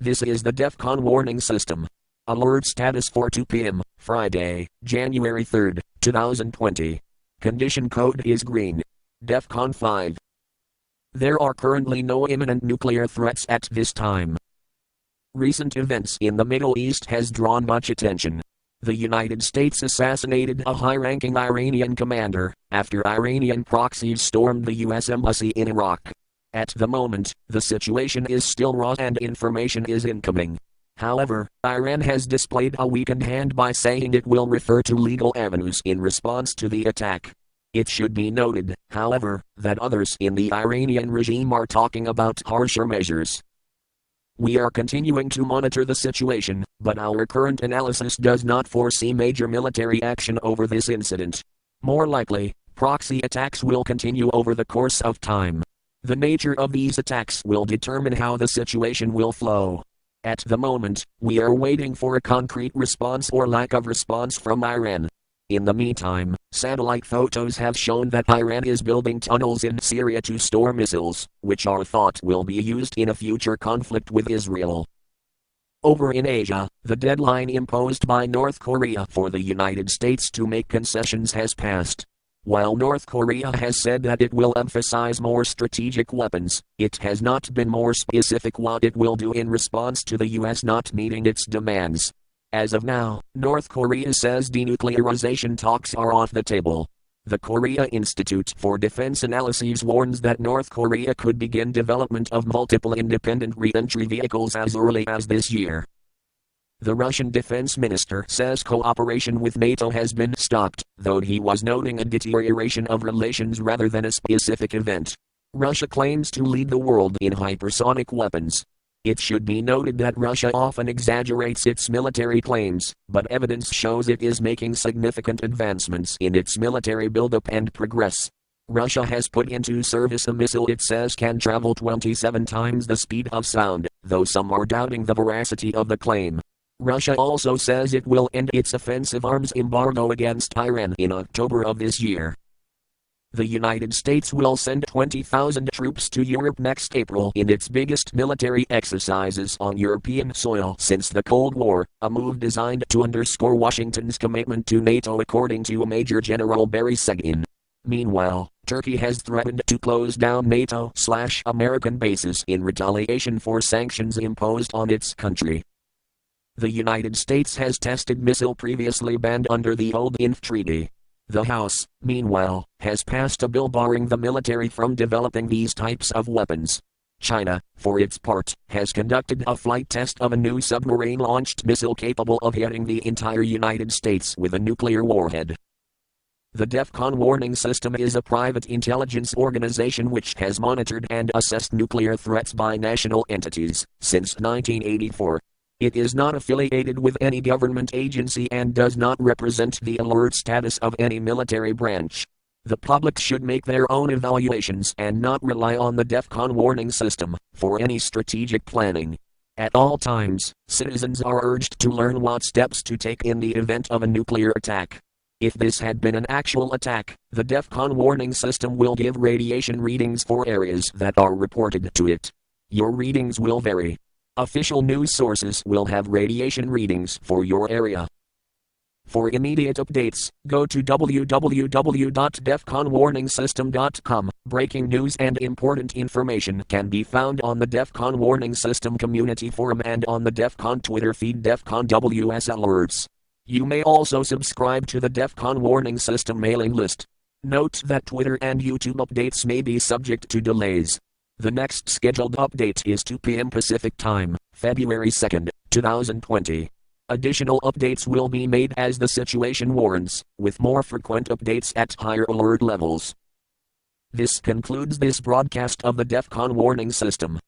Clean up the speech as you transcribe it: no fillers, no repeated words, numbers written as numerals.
This is the DEFCON warning system. Alert status for 2 p.m., Friday, January 3, 2020. Condition code is green. DEFCON 5. There are currently no imminent nuclear threats at this time. Recent events in the Middle East has drawn much attention. The United States assassinated a high-ranking Iranian commander after Iranian proxies stormed the U.S. embassy in Iraq. At the moment, the situation is still raw and information is incoming. However, Iran has displayed a weakened hand by saying it will refer to legal avenues in response to the attack. It should be noted, however, that others in the Iranian regime are talking about harsher measures. We are continuing to monitor the situation, but our current analysis does not foresee major military action over this incident. More likely, proxy attacks will continue over the course of time. The nature of these attacks will determine how the situation will flow. At the moment, we are waiting for a concrete response or lack of response from Iran. In the meantime, satellite photos have shown that Iran is building tunnels in Syria to store missiles, which are thought will be used in a future conflict with Israel. Over in Asia, the deadline imposed by North Korea for the United States to make concessions has passed. While North Korea has said that it will emphasize more strategic weapons, it has not been more specific what it will do in response to the U.S. not meeting its demands. As of now, North Korea says denuclearization talks are off the table. The Korea Institute for Defense Analyses warns that North Korea could begin development of multiple independent re-entry vehicles as early as this year. The Russian defense minister says cooperation with NATO has been stopped, though he was noting a deterioration of relations rather than a specific event. Russia claims to lead the world in hypersonic weapons. It should be noted that Russia often exaggerates its military claims, but evidence shows it is making significant advancements in its military buildup and progress. Russia has put into service a missile it says can travel 27 times the speed of sound, though some are doubting the veracity of the claim. Russia also says it will end its offensive arms embargo against Iran in October of this year. The United States will send 20,000 troops to Europe next April in its biggest military exercises on European soil since the Cold War, a move designed to underscore Washington's commitment to NATO according to Major General Barry Seguin. Meanwhile, Turkey has threatened to close down NATO/American bases in retaliation for sanctions imposed on its country. The United States has tested missile previously banned under the old INF Treaty. The House, meanwhile, has passed a bill barring the military from developing these types of weapons. China, for its part, has conducted a flight test of a new submarine-launched missile capable of hitting the entire United States with a nuclear warhead. The DEFCON warning system is a private intelligence organization which has monitored and assessed nuclear threats by national entities since 1984. It is not affiliated with any government agency and does not represent the alert status of any military branch. The public should make their own evaluations and not rely on the DEFCON warning system for any strategic planning. At all times, citizens are urged to learn what steps to take in the event of a nuclear attack. If this had been an actual attack, the DEFCON warning system will give radiation readings for areas that are reported to it. Your readings will vary. Official news sources will have radiation readings for your area. For immediate updates, go to www.defconwarningsystem.com. Breaking news and important information can be found on the DEFCON Warning System Community Forum and on the DEFCON Twitter feed DEFCON WS Alerts. You may also subscribe to the DEFCON Warning System mailing list. Note that Twitter and YouTube updates may be subject to delays. The next scheduled update is 2 p.m. Pacific Time, February 2, 2020. Additional updates will be made as the situation warrants, with more frequent updates at higher alert levels. This concludes this broadcast of the DEFCON warning system.